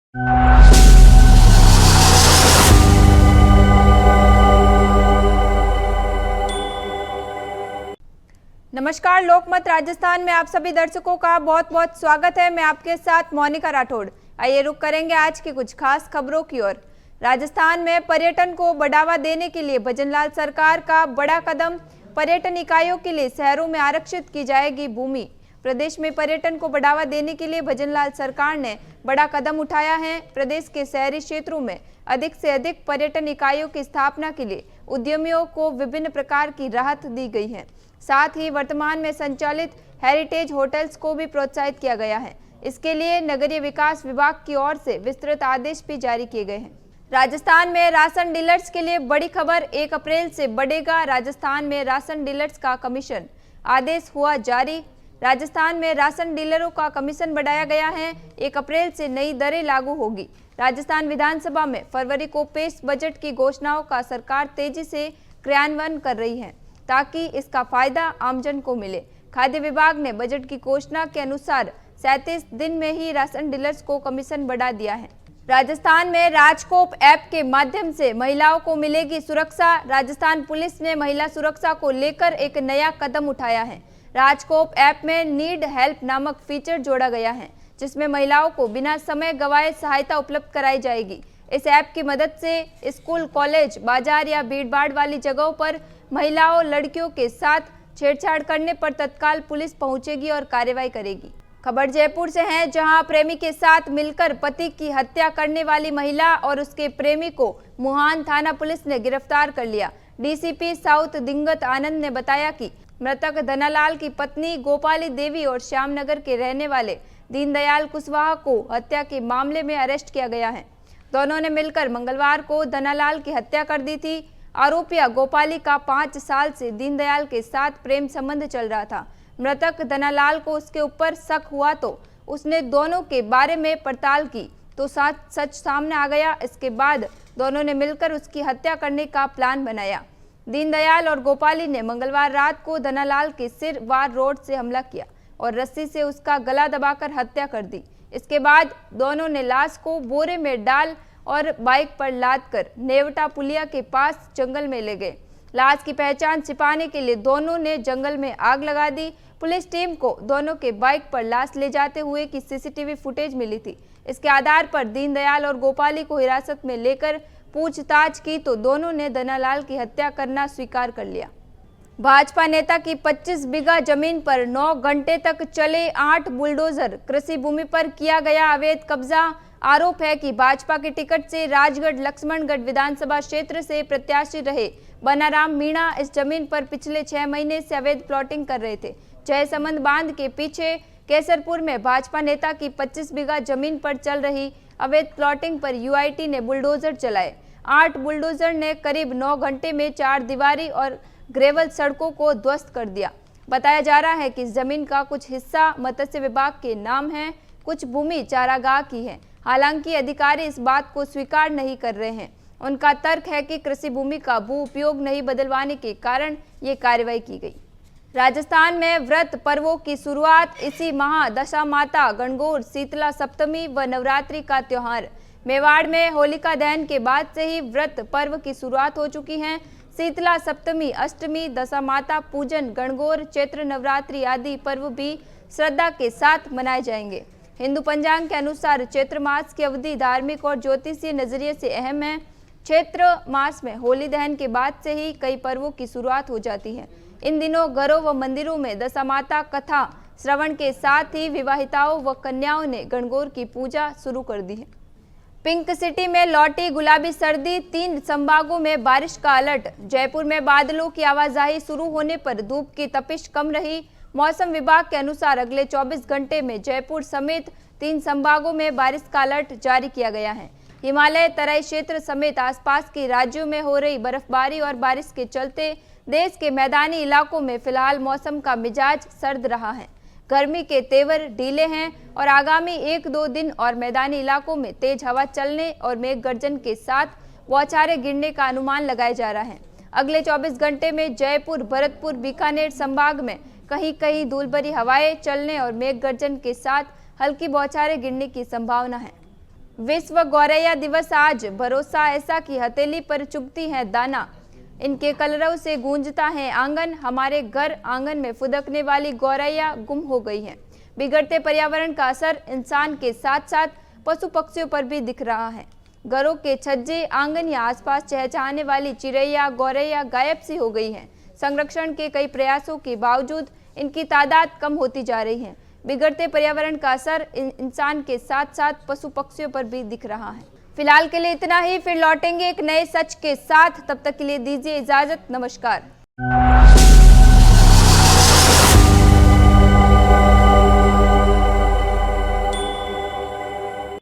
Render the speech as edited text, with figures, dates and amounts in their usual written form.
नमस्कार, लोकमत राजस्थान में आप सभी दर्शकों का बहुत बहुत स्वागत है। मैं आपके साथ मोनिका राठौड़। आइए रुक करेंगे आज की कुछ खास खबरों की ओर। राजस्थान में पर्यटन को बढ़ावा देने के लिए भजनलाल सरकार का बड़ा कदम। पर्यटन इकाइयों के लिए शहरों में आरक्षित की जाएगी भूमि। प्रदेश में पर्यटन को बढ़ावा देने के लिए भजनलाल सरकार ने बड़ा कदम उठाया है। प्रदेश के शहरी क्षेत्रों में अधिक से अधिक पर्यटन इकाइयों की स्थापना के लिए उद्यमियों को विभिन्न प्रकार की राहत दी गई है। साथ ही वर्तमान में संचालित हेरिटेज होटल्स को भी प्रोत्साहित किया गया है। इसके लिए नगरीय विकास विभाग की ओर से विस्तृत आदेश भी जारी किए गए हैं। राजस्थान में राशन डीलर्स के लिए बड़ी खबर। 1 अप्रैल से बढ़ेगा राजस्थान में राशन डीलर्स का कमीशन। आदेश हुआ जारी। राजस्थान में राशन डीलरों का कमीशन बढ़ाया गया है। 1 अप्रैल से नई दरें लागू होगी। राजस्थान विधानसभा में फरवरी को पेश बजट की घोषणाओं का सरकार तेजी से क्रियान्वयन कर रही है ताकि इसका फायदा आमजन को मिले। खाद्य विभाग ने बजट की घोषणा के अनुसार 37 दिन में ही राशन डीलर्स को कमीशन बढ़ा दिया है। राजस्थान में राजकोप ऐप के माध्यम से महिलाओं को मिलेगी सुरक्षा। राजस्थान पुलिस ने महिला सुरक्षा को लेकर एक नया कदम उठाया है। राजकोप ऐप में नीड हेल्प नामक फीचर जोड़ा गया है, जिसमें महिलाओं को बिना समय गंवाए सहायता उपलब्ध कराई जाएगी। इस ऐप की मदद से स्कूल, कॉलेज, बाजार या भीड़भाड़ वाली जगहों पर महिलाओं, लड़कियों के साथ छेड़छाड़ करने पर तत्काल पुलिस पहुंचेगी और कार्रवाई करेगी। खबर जयपुर से है, जहां प्रेमी के साथ मिलकर पति की हत्या करने वाली महिला और उसके प्रेमी को मुहान थाना पुलिस ने गिरफ्तार कर लिया। डीसीपी साउथ दिंगत आनंद ने बताया कि मृतक धनालाल की पत्नी गोपाली देवी और श्यामनगर के रहने वाले दीनदयाल कुशवाहा को हत्या के मामले में अरेस्ट किया गया है। दोनों ने मिलकर मंगलवार को धनालाल की हत्या कर दी थी। आरोपिया गोपाली का 5 साल से दीनदयाल के साथ प्रेम संबंध चल रहा था। मृतक धनालाल को उसके ऊपर शक हुआ तो उसने दोनों के बारे में पड़ताल की तो सच सामने आ गया। इसके बाद दोनों ने मिलकर उसकी हत्या करने का प्लान बनाया। दीनदयाल और गोपाली ने मंगलवार रात को धनालाल के सिर वार रोड से हमला किया और रस्सी से उसका गला दबाकर हत्या कर दी। इसके बाद दोनों ने लाश को बोरे में डाल और बाइक पर लादकर नेवटा पुलिया के पास जंगल में ले गए। लाश की पहचान छिपाने के लिए दोनों ने जंगल में आग लगा दी। पुलिस टीम को दोनों के बाइक पर लाश ले जाते हुए की सीसीटीवी फुटेज मिली थी। इसके आधार पर दीनदयाल और गोपाली को हिरासत में लेकर पूछताछ की तो दोनों ने धनालाल की हत्या करना स्वीकार कर लिया। भाजपा नेता की 25 बीघा जमीन पर 9 घंटे तक चले 8 बुलडोजर। कृषि भूमि पर किया गया अवैध कब्जा। आरोप है कि भाजपा के टिकट से राजगढ़ लक्ष्मणगढ़ विधानसभा क्षेत्र से प्रत्याशी रहे बनाराम मीणा इस जमीन पर पिछले 6 महीने से अवैध प्लॉटिंग कर रहे थे। जयसमंद बांध के पीछे केसरपुर में भाजपा नेता की 25 बीघा जमीन पर चल रही अवैध प्लॉटिंग पर यूआईटी ने बुलडोजर चलाए। 8 बुलडोजर ने करीब 9 घंटे में 4 दीवारी और ग्रेवल सड़कों को ध्वस्त कर दिया। बताया जा रहा है कि इस जमीन का कुछ हिस्सा मत्स्य विभाग के नाम है, कुछ भूमि चारागाह की है। हालांकि अधिकारी इस बात को स्वीकार नहीं कर रहे हैं। उनका तर्क है कि कृषि भूमि का भू उपयोग नहीं बदलवाने के कारण ये कार्रवाई की गई। राजस्थान में व्रत पर्वों की शुरुआत इसी माह दशा माता, गणगौर, शीतला सप्तमी व नवरात्रि का त्योहार। मेवाड़ में होलिका दहन के बाद से ही व्रत पर्व की शुरुआत हो चुकी है। शीतला सप्तमी, अष्टमी, दशा माता पूजन, गणगौर, चैत्र नवरात्रि आदि पर्व भी श्रद्धा के साथ मनाए जाएंगे। हिंदू पंचांग के अनुसार चैत्र मास की अवधि धार्मिक और ज्योतिषीय नजरिए से अहम है। चैत्र मास में होली दहन के बाद से ही कई पर्वों की शुरुआत हो जाती है। इन दिनों घरों व मंदिरों में दशा माता कथा श्रवण के साथ ही विवाहिताओं व कन्याओं ने गणगौर की पूजा शुरू कर दी है। पिंक सिटी में लौटी गुलाबी सर्दी, 3 संभागों में बारिश का अलर्ट। जयपुर में बादलों की आवाजाही शुरू होने पर धूप की तपिश कम रही। मौसम विभाग के अनुसार अगले 24 घंटे में जयपुर समेत 3 संभागों में बारिश का अलर्ट जारी किया गया है। हिमालय तराई क्षेत्र समेत आसपास के राज्यों में हो रही बर्फबारी और बारिश के चलते देश के मैदानी इलाकों में फिलहाल मौसम का मिजाज सर्द रहा है। गर्मी के तेवर ढीले हैं और आगामी 1-2 दिन और मैदानी इलाकों में तेज हवा चलने और मेघ गर्जन के साथ बौछारें गिरने का अनुमान लगाया जा रहा है। अगले 24 घंटे में जयपुर, भरतपुर, बीकानेर संभाग में कहीं कहीं धूल भरी हवाएं चलने और मेघ गर्जन के साथ हल्की बौछारें गिरने की संभावना है। विश्व गौरैया दिवस आज। भरोसा ऐसा कि हथेली पर चुभती है दाना। इनके कलरव से गूंजता है आंगन। हमारे घर आंगन में फुदकने वाली गौरैया गुम हो गई है। बिगड़ते पर्यावरण का असर इंसान के साथ साथ पशु पक्षियों पर भी दिख रहा है। घरों के छज्जे, आंगन या आसपास चहचहाने वाली चिड़ैया गौरैया गायब सी हो गई है। संरक्षण के कई प्रयासों के बावजूद इनकी तादाद कम होती जा रही है। बिगड़ते पर्यावरण का असर इंसान के साथ साथ पशु पक्षियों पर भी दिख रहा है। फिलहाल के लिए इतना ही, फिर लौटेंगे एक नए सच के साथ। तब तक के लिए दीजिए इजाजत। नमस्कार।